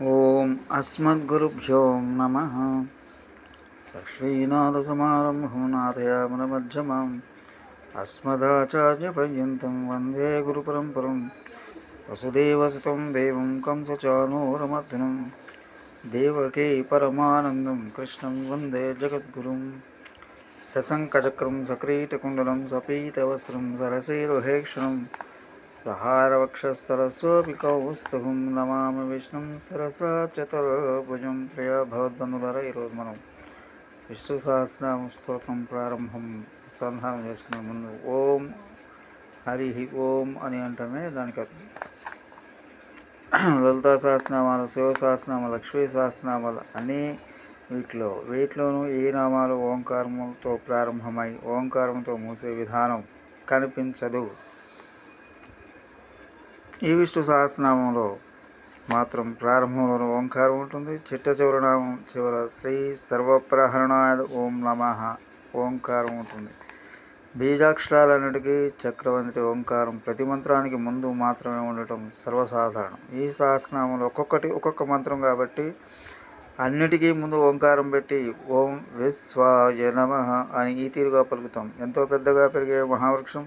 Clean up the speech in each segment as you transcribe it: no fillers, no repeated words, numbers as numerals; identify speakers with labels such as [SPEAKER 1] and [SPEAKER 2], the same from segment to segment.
[SPEAKER 1] ఓం అస్మద్గురుభ్యో నమః. లక్ష్మీనాథసమారంభం నాథయామునమధ్యమాం అస్మదాచార్యపర్యంతం వందే గురుపరంపరం. వసుదేవసుతం దేవం కంసచానూరమర్దనం దేవకీ పరమానందం కృష్ణం వందే జగద్గురుం. సశంఖచక్రం సక్రీటకుండలం సపీతవస్త్రం సరసైర్వహేక్షణం సహారవక్షస్థలస్వపి కౌస్తుభం నమామి విష్ణుం సరసా చతుర్భుజం. ప్రియ భగవద్బంధులారా, ఈరోజు మనం విష్ణు సహస్రనామ స్తోత్రం ప్రారంభం సంధానం చేసుకునే ముందు ఓం హరి ఓం అని అంటమే దానికి లలితా సహస్రనామాలు, శివ సహస్రనామాలు, లక్ష్మీ సహస్రనామాలు అన్నీ వీటిలోనూ ఈ నామాలు ఓంకారముతో ప్రారంభమై ఓంకారంతో మూసే విధానం కనిపించదు. ఈ విష్ణు సహస్రనామంలో మాత్రం ప్రారంభంలో ఓంకారం ఉంటుంది. చిట్ట చివరి నామం చివర శ్రీ సర్వప్రహరణాయ ఓం నమః ఓంకారం ఉంటుంది. బీజాక్షరాలన్నిటికీ చక్రవంతి ఓంకారం ప్రతి మంత్రానికి ముందు మాత్రమే ఉండటం సర్వసాధారణం. ఈ సహస్రనామంలో ఒక్కొక్క మంత్రం కాబట్టి అన్నిటికీ ముందు ఓంకారం పెట్టి ఓం విశ్వాయ నమః అని ఈ తీరుగా పలుకుతాం. ఎంతో పెద్దగా పెరిగే మహావృక్షం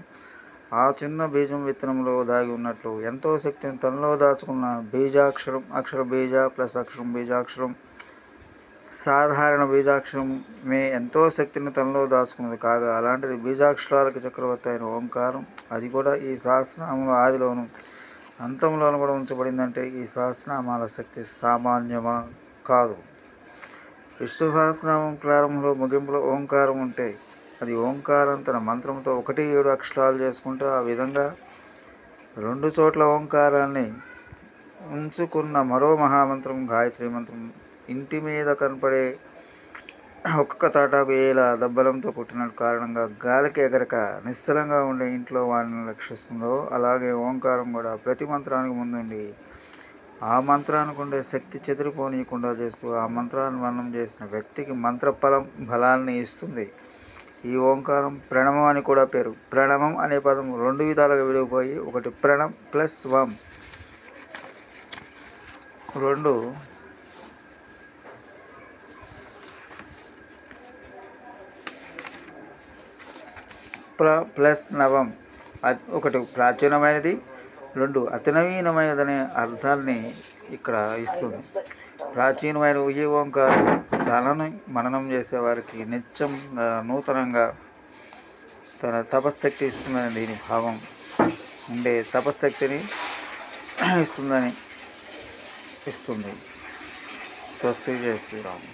[SPEAKER 1] ఆ చిన్న బీజం విత్తనంలో దాగి ఉన్నట్లు ఎంతో శక్తిని తనలో దాచుకున్న బీజాక్షరం, అక్షర బీజ ప్లస్ అక్షరం బీజాక్షరం, సాధారణ బీజాక్షరమే ఎంతో శక్తిని తనలో దాచుకున్నది కాగా, అలాంటిది బీజాక్షరాలకు చక్రవర్తి అయిన ఓంకారం, అది కూడా ఈ సహస్రనామంలో ఆదిలోను అంతంలోను కూడా ఉంచబడిందంటే ఈ సహస్రనామాల శక్తి సామాన్యమా కాదు. విష్ణు సహస్రనామం ప్రారంభంలో ముగింపులో ఓంకారం ఉంటే అది ఓంకారం తన మంత్రంతో 1-7 అక్షరాలు చేసుకుంటూ ఆ విధంగా 2 చోట్ల ఓంకారాన్ని ఉంచుకున్న మరో మహామంత్రం గాయత్రి మంత్రం ఇంటి మీద కనపడే ఒక్కొక్క తాటాకు ఏలా దబ్బలంతో పుట్టిన కారణంగా గాలికి ఎగరక నిశ్చలంగా ఉండే ఇంట్లో వాడిని రక్షిస్తుందో, అలాగే ఓంకారం కూడా ప్రతి మంత్రానికి ముందుండి ఆ మంత్రానికి ఉండే శక్తి చెదిరిపోనీయకుండా చేస్తూ ఆ మంత్రాన్ని వర్ణం చేసిన వ్యక్తికి మంత్ర బలాన్ని ఇస్తుంది. ఈ ఓంకారం ప్రణవం అని కూడా పేరు. ప్రణవం అనే పదం 2 విధాలుగా విడిపోయి, ఒకటి ప్రణం ప్లస్ వం, 2 ప్లస్ నవం. ఒకటి ప్రాచీనమైనది, 2 అతి నవీనమైనదనే అర్థాన్ని ఇక్కడ ఇస్తుంది. ప్రాచీనమైన ఈ ఓంకారం తనను మననం చేసేవారికి నిత్యం నూతనంగా తన తపశ్శక్తి ఇస్తుందని దీని భావం. ఉండే తపశ్శక్తిని ఇస్తుంది. స్వస్తి. జయ శ్రీరామ్.